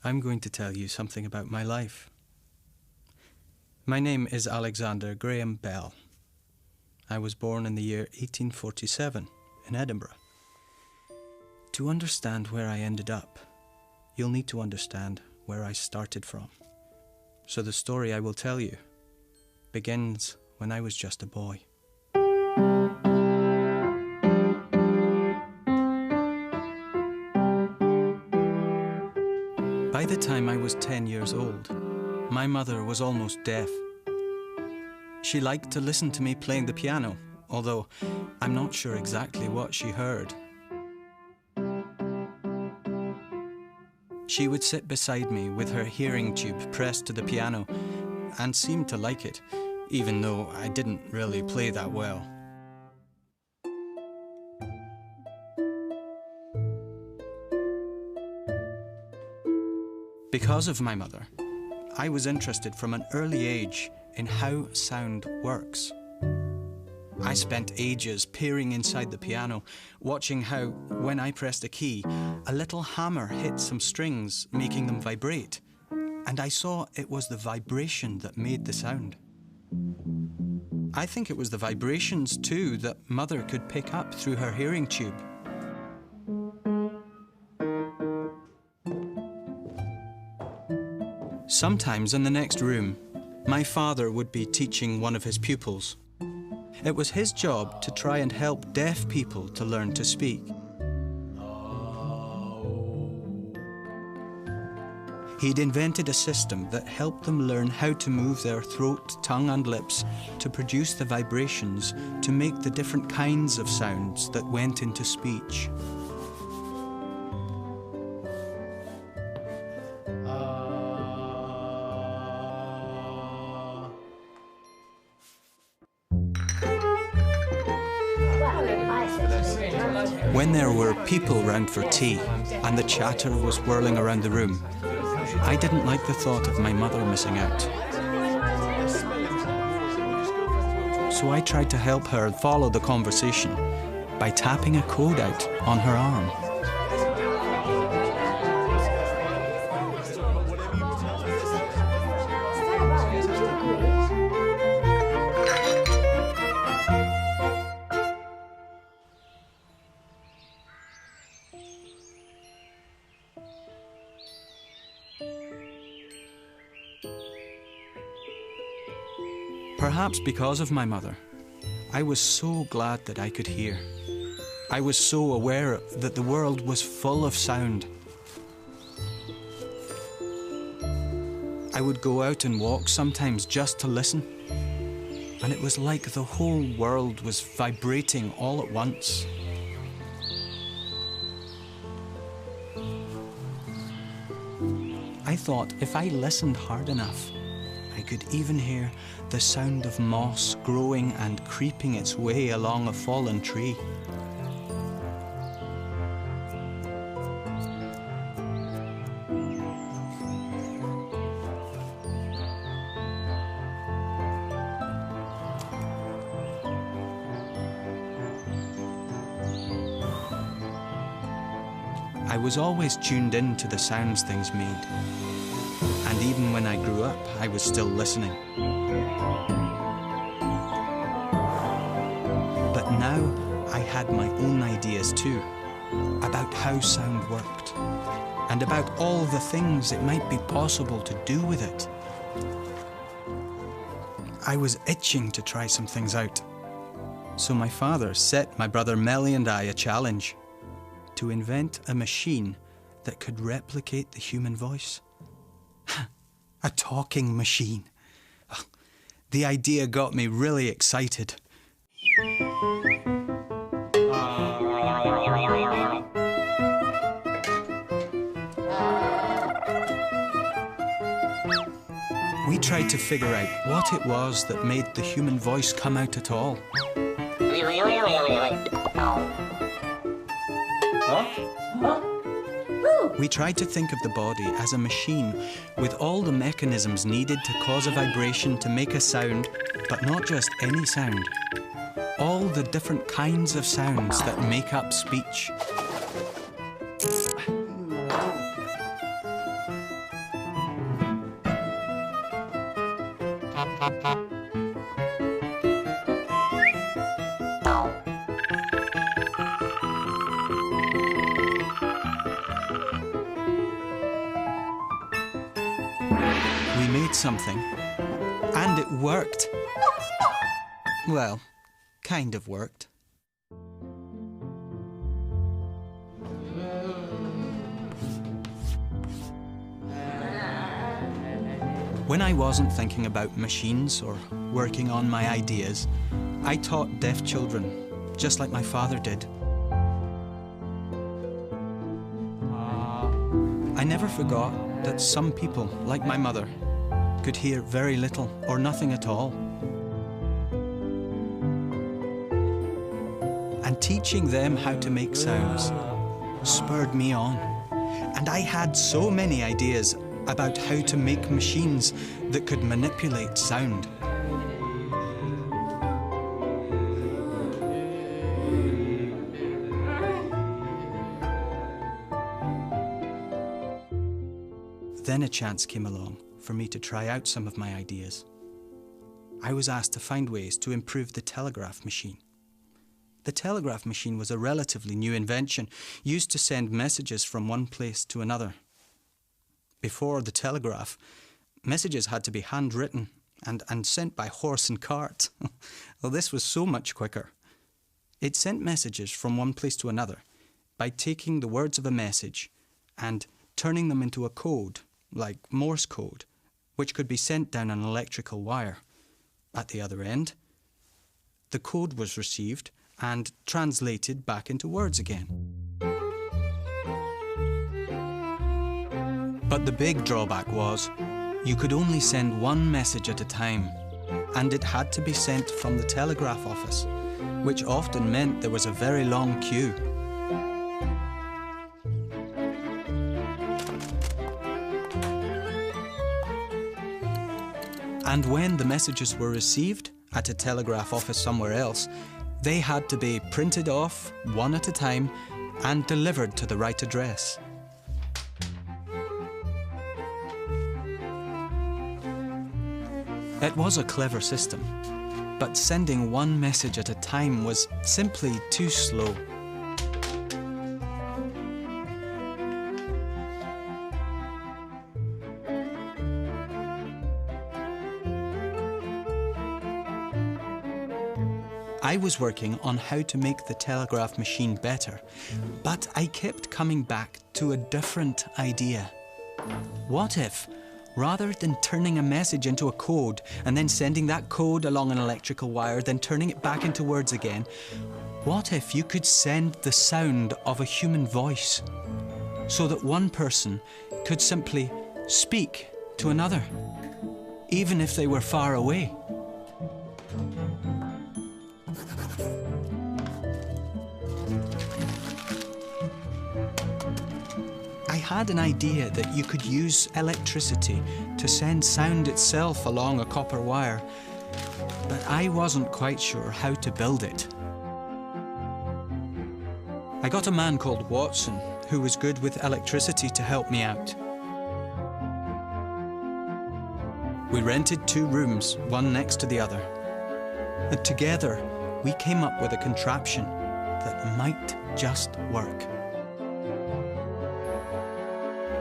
I'm going to tell you something about my life. My name is Alexander Graham Bell. I was born in the year 1847 in Edinburgh. To understand where I ended up, you'll need to understand where I started from. So the story I will tell you begins when I was just a boy. By the time I was 10 years old, my mother was almost deaf. She liked to listen to me playing the piano, although I'm not sure exactly what she heard. She would sit beside me with her hearing tube pressed to the piano and seemed to like it, even though I didn't really play that well. Because of my mother, I was interested from an early age in how sound works. I spent ages peering inside the piano, watching how, when I pressed a key, a little hammer hit some strings, making them vibrate. And I saw it was the vibration that made the sound. I think it was the vibrations, too, that Mother could pick up through her hearing tube. Sometimes in the next room, my father would be teaching one of his pupils. It was his job to try and help deaf people to learn to speak. He'd invented a system that helped them learn how to move their throat, tongue and lips to produce the vibrations to make the different kinds of sounds that went into speech. When there were people round for tea and the chatter was whirling around the room, I didn't like the thought of my mother missing out. So I tried to help her follow the conversation by tapping a code out on her arm. Perhaps because of my mother, I was so glad that I could hear. I was so aware that the world was full of sound. I would go out and walk sometimes just to listen, and it was like the whole world was vibrating all at once. I thought if I listened hard enough, I could even hear the sound of moss growing and creeping its way along a fallen tree. I was always tuned in to the sounds things made. And even when I grew up, I was still listening. But now I had my own ideas too, about how sound worked, and about all the things it might be possible to do with it. I was itching to try some things out. So my father set my brother Melly and I a challenge to invent a machine that could replicate the human voice. A talking machine. The idea got me really excited. We tried to figure out what it was that made the human voice come out at all. We tried to think of the body as a machine with all the mechanisms needed to cause a vibration to make a sound, but not just any sound. All the different kinds of sounds that make up speech. We made something, and it worked. Well, kind of worked. When I wasn't thinking about machines or working on my ideas, I taught deaf children, just like my father did. I never forgot that some people, like my mother, could hear very little or nothing at all. And teaching them how to make sounds spurred me on. And I had so many ideas about how to make machines that could manipulate sound. Then a chance came along for me to try out some of my ideas. I was asked to find ways to improve the telegraph machine. The telegraph machine was a relatively new invention, used to send messages from one place to another. Before the telegraph, messages had to be handwritten and sent by horse and cart. Well, this was so much quicker. It sent messages from one place to another by taking the words of a message and turning them into a code, like Morse code, which could be sent down an electrical wire. At the other end, the code was received and translated back into words again. But the big drawback was, you could only send one message at a time, and it had to be sent from the telegraph office, which often meant there was a very long queue. And when the messages were received at a telegraph office somewhere else, they had to be printed off one at a time and delivered to the right address. It was a clever system, but sending one message at a time was simply too slow. I was working on how to make the telegraph machine better, but I kept coming back to a different idea. What if, rather than turning a message into a code and then sending that code along an electrical wire, then turning it back into words again, what if you could send the sound of a human voice so that one person could simply speak to another, even if they were far away? I had an idea that you could use electricity to send sound itself along a copper wire, but I wasn't quite sure how to build it. I got a man called Watson, who was good with electricity, to help me out. We rented 2 rooms, one next to the other, and together we came up with a contraption that might just work.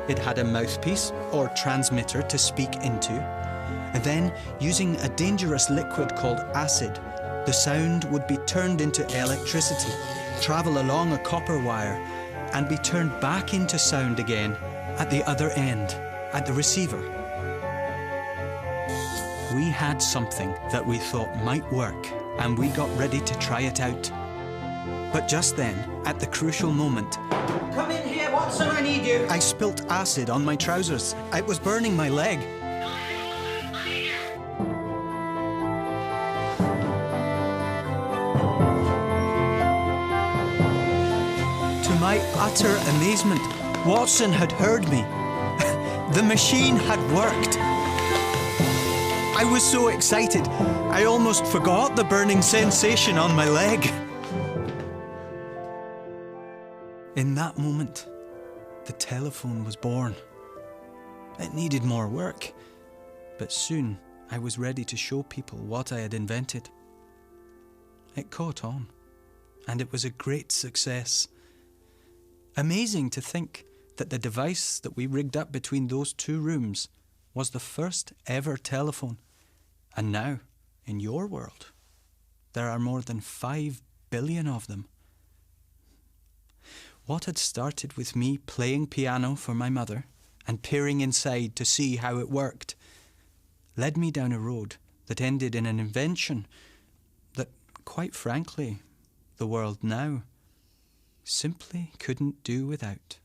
It had a mouthpiece or transmitter to speak into, and then, using a dangerous liquid called acid, the sound would be turned into electricity, travel along a copper wire, and be turned back into sound again at the other end, at the receiver. We had something that we thought might work, and we got ready to try it out. But just then, at the crucial moment, "Come in here, Watson, I need you." I spilt acid on my trousers. It was burning my leg. To my utter amazement, Watson had heard me. The machine had worked. I was so excited, I almost forgot the burning sensation on my leg. In that moment, the telephone was born. It needed more work, but soon I was ready to show people what I had invented. It caught on, and it was a great success. Amazing to think that the device that we rigged up between those two rooms was the first ever telephone. And now, in your world, there are more than 5 billion of them. What had started with me playing piano for my mother and peering inside to see how it worked led me down a road that ended in an invention that, quite frankly, the world now simply couldn't do without.